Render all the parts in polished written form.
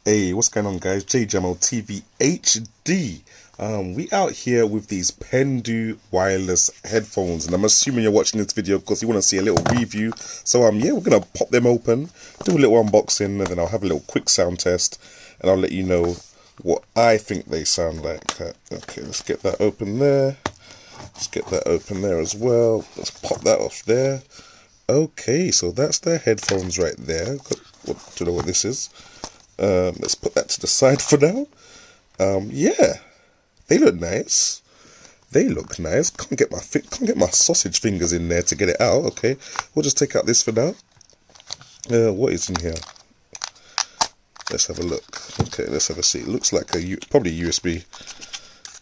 Hey, what's going on, guys? Jamo TV HD. We out here with these Pendoo wireless headphones, and I'm assuming you're watching this video because you want to see a little review. So yeah, we're gonna pop them open, do a little unboxing, and then I'll have a little quick sound test, and I'll let you know what I think they sound like. Okay, let's get that open there. Let's get that open there as well. Let's pop that off there. Okay, so that's their headphones right there. Do you know what this is? Let's put that to the side for now. Yeah, they look nice. They look nice. Can't get my sausage fingers in there to get it out. Okay, we'll just take out this for now. What is in here? Let's have a look. Okay, let's have a see. It looks like probably USB.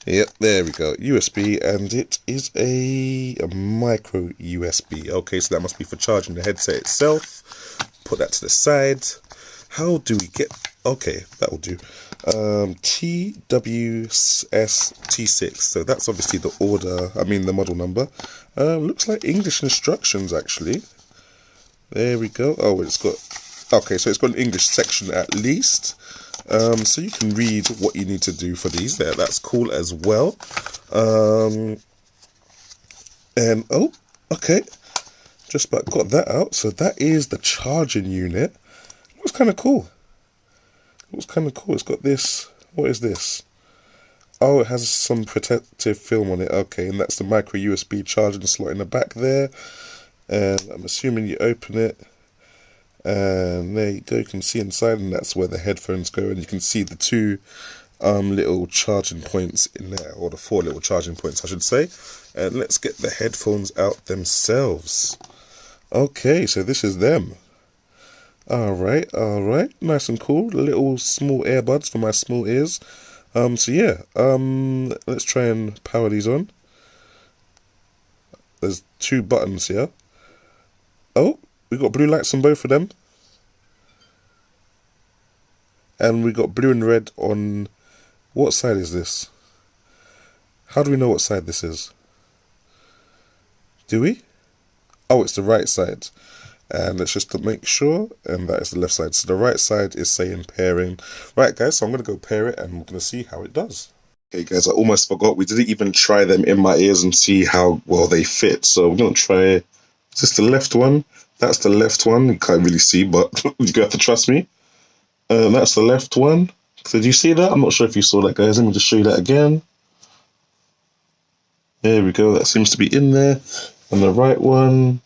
Yep, there we go. USB, and it is a micro USB. Okay, so that must be for charging the headset itself. Put that to the side. How do we get... Okay, that will do. TWS-T6. So that's obviously the the model number. Looks like English instructions, actually. There we go. Oh, it's got... Okay, so it's got an English section at least. So you can read what you need to do for these. There, that's cool as well. And, oh, okay. Just about got that out. So that is the charging unit. Looks kind of cool. It's got this. What is this? Oh, it has some protective film on it. Okay, and that's the micro USB charging slot in the back there. And I'm assuming you open it. And there you go. You can see inside, and that's where the headphones go. And you can see the two little charging points in there, or the four little charging points, I should say. And let's get the headphones out themselves. Okay, so this is them. Alright, nice and cool. Little small earbuds for my small ears. So yeah, let's try and power these on. There's two buttons here. Oh, we got blue lights on both of them. And we got blue and red on... What side is this? How do we know what side this is? Do we? Oh, it's the right side. And let's just make sure, and that is the left side. So the right side is saying pairing. Right, guys, so I'm going to go pair it, and we're going to see how it does. Okay, guys, I almost forgot. We didn't even try them in my ears and see how well they fit. So we're going to try, is this the left one? That's the left one. You can't really see, but you're going to have to trust me. That's the left one. So did you see that? I'm not sure if you saw that, guys. Let me just show you that again. There we go. That seems to be in there. And the right one...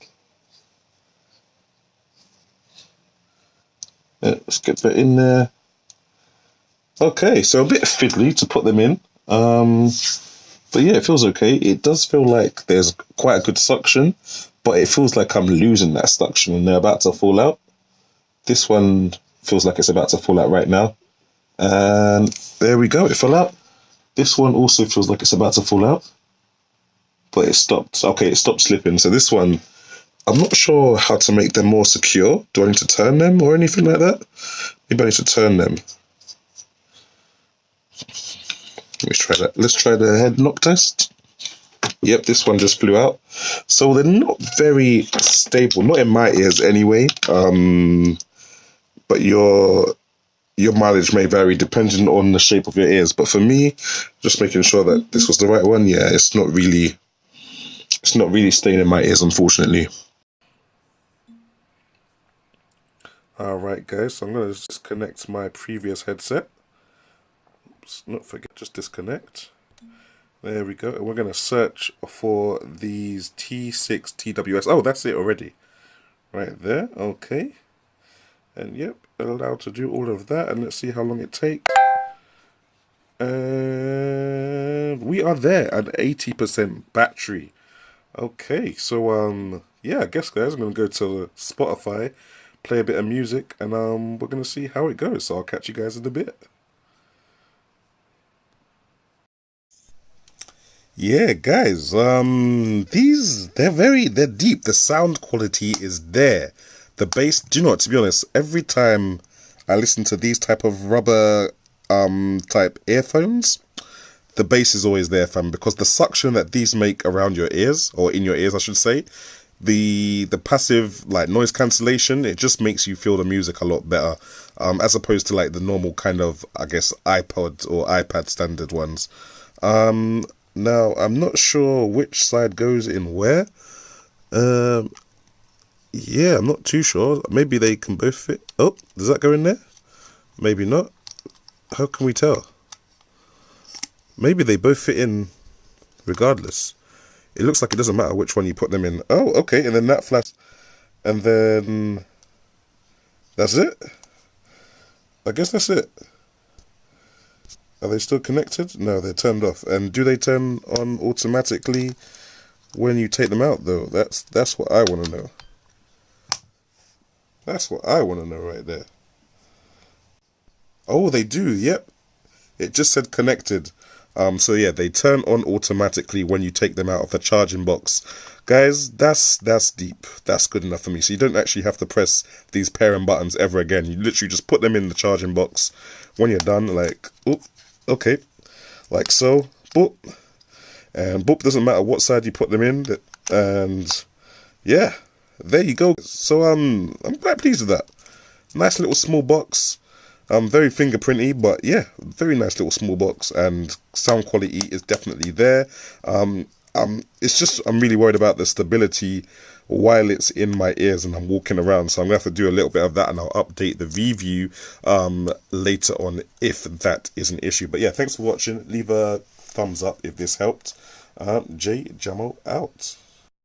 Let's get that in there. Okay, so a bit fiddly to put them in. But yeah, it feels okay. It does feel like there's quite a good suction, but it feels like I'm losing that suction and they're about to fall out. This one feels like it's about to fall out right now. And there we go, it fell out. This one also feels like it's about to fall out, but it stopped. Okay, it stopped slipping. So this one, I'm not sure how to make them more secure. Do I need to turn them or anything like that? Maybe I need to turn them. Let's try that. Let's try the headlock test. Yep, this one just flew out. So they're not very stable, not in my ears anyway. But your mileage may vary depending on the shape of your ears. But for me, just making sure that this was the right one. Yeah, it's not really staying in my ears, unfortunately. Alright, guys, so I'm going to disconnect my previous headset. Oops, not forget, just disconnect. There we go. And we're going to search for these T6 TWS. Oh, that's it already. Right there. Okay. And yep, allowed to do all of that. And let's see how long it takes. And we are there at 80% battery. Okay, so yeah, I guess, guys, I'm going to go to Spotify, play a bit of music, and we're going to see how it goes. So I'll catch you guys in a bit. Yeah, guys, they're deep. The sound quality is there. The bass, do you know what, to be honest, every time I listen to these type of rubber type earphones, the bass is always there, fam, because the suction that these make around your ears, or in your ears, I should say, the passive like noise cancellation, it just makes you feel the music a lot better, as opposed to like the normal kind of, I guess, iPod or iPad standard ones. Now I'm not sure which side goes in where. Yeah, I'm not too sure. Maybe they can both fit. Oh, does that go in there? Maybe not. How can we tell? Maybe they both fit in regardless. It looks like it doesn't matter which one you put them in. Oh, okay, and then that flash, and then that's it. I guess that's it. Are they still connected? No, they're turned off. And do they turn on automatically when you take them out, though? That's what I want to know. That's what I want to know right there. Oh, they do. Yep. It just said connected. So yeah, they turn on automatically when you take them out of the charging box. Guys, that's deep. That's good enough for me. So you don't actually have to press these pairing buttons ever again. You literally just put them in the charging box. When you're done, like, oop, okay, like so, boop, and boop. Doesn't matter what side you put them in, and yeah, there you go. So I'm quite pleased with that. Nice little small box. Very fingerprinty, but yeah, very nice little small box, and sound quality is definitely there. It's just I'm really worried about the stability while it's in my ears and I'm walking around, so I'm gonna have to do a little bit of that, and I'll update the review later on if that is an issue. But yeah, thanks for watching. Leave a thumbs up if this helped. Jamo out.